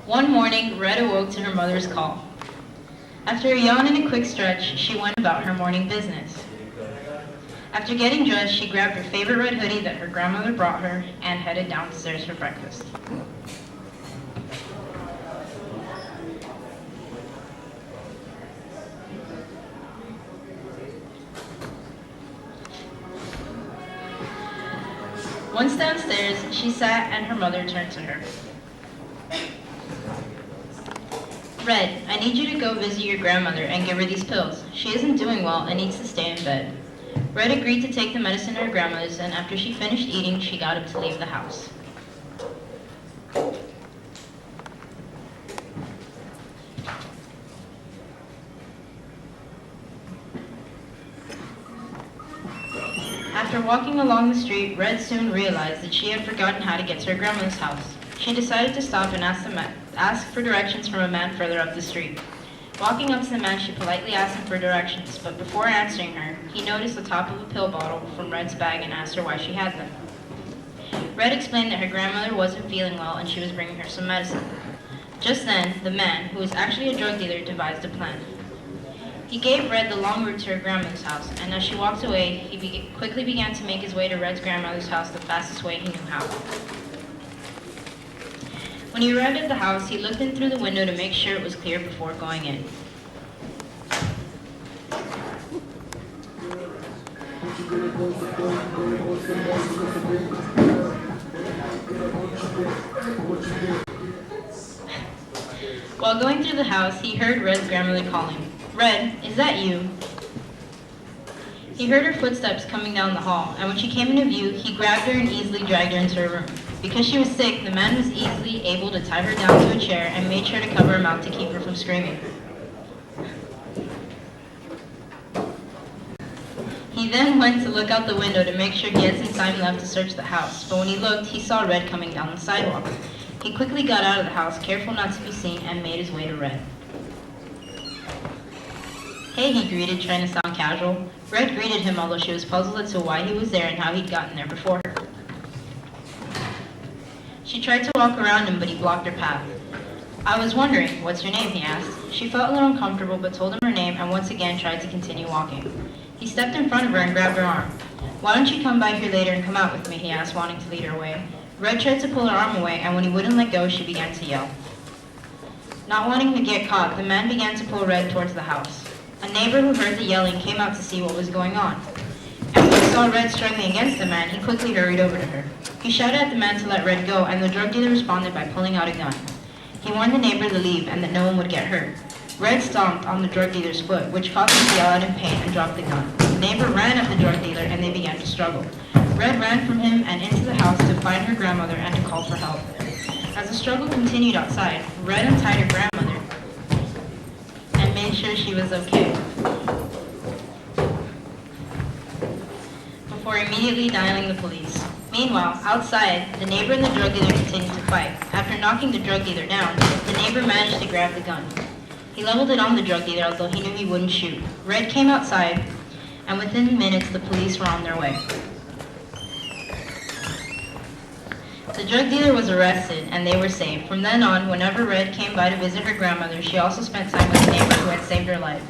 One morning, Red awoke to her mother's call. After a yawn and a quick stretch, she went about her morning business. After getting dressed, she grabbed her favorite red hoodie that her grandmother brought her and headed downstairs for breakfast. Once downstairs, she sat and her mother turned to her. Red, I need you to go visit your grandmother and give her these pills. She isn't doing well and needs to stay in bed. Red agreed to take the medicine to her grandmother's, and after she finished eating, she got up to leave the house. After walking along the street, Red soon realized that she had forgotten how to get to her grandmother's house. She decided to stop and ask for directions from a man further up the street. Walking up to the man, she politely asked him for directions, but before answering her, he noticed the top of a pill bottle from Red's bag and asked her why she had them. Red explained that her grandmother wasn't feeling well and she was bringing her some medicine. Just then, the man, who was actually a drug dealer, devised a plan. He gave Red the long route to her grandmother's house, and as she walked away, he quickly began to make his way to Red's grandmother's house the fastest way he knew how. When he arrived at the house, he looked in through the window to make sure it was clear before going in. While going through the house, he heard Red's grandmother calling, "Red, is that you?" He heard her footsteps coming down the hall, and when she came into view, he grabbed her and easily dragged her into her room. Because she was sick, the man was easily able to tie her down to a chair and made sure to cover her mouth to keep her from screaming. He then went to look out the window to make sure he had some time left to search the house, but when he looked, he saw Red coming down the sidewalk. He quickly got out of the house, careful not to be seen, and made his way to Red. "Hey," he greeted, trying to sound casual. Red greeted him, although she was puzzled as to why he was there and how he'd gotten there before her. She tried to walk around him, but he blocked her path. "I was wondering, what's your name?" he asked. She felt a little uncomfortable, but told him her name and once again tried to continue walking. He stepped in front of her and grabbed her arm. "Why don't you come by here later and come out with me?" he asked, wanting to lead her away. Red tried to pull her arm away, and when he wouldn't let go, she began to yell. Not wanting to get caught, the man began to pull Red towards the house. A neighbor who heard the yelling came out to see what was going on. After he saw Red struggling against the man, he quickly hurried over to her. He shouted at the man to let Red go, and the drug dealer responded by pulling out a gun. He warned the neighbor to leave and that no one would get hurt. Red stomped on the drug dealer's foot, which caused him to yell out in pain and drop the gun. The neighbor ran at the drug dealer and they began to struggle. Red ran from him and into the house to find her grandmother and to call for help. As the struggle continued outside, Red untied her grandmother and made sure she was okay, before immediately dialing the police. Meanwhile, outside, the neighbor and the drug dealer continued to fight. After knocking the drug dealer down, the neighbor managed to grab the gun. He leveled it on the drug dealer, although he knew he wouldn't shoot. Red came outside, and within minutes, the police were on their way. The drug dealer was arrested, and they were saved. From then on, whenever Red came by to visit her grandmother, she also spent time with the neighbor who had saved her life.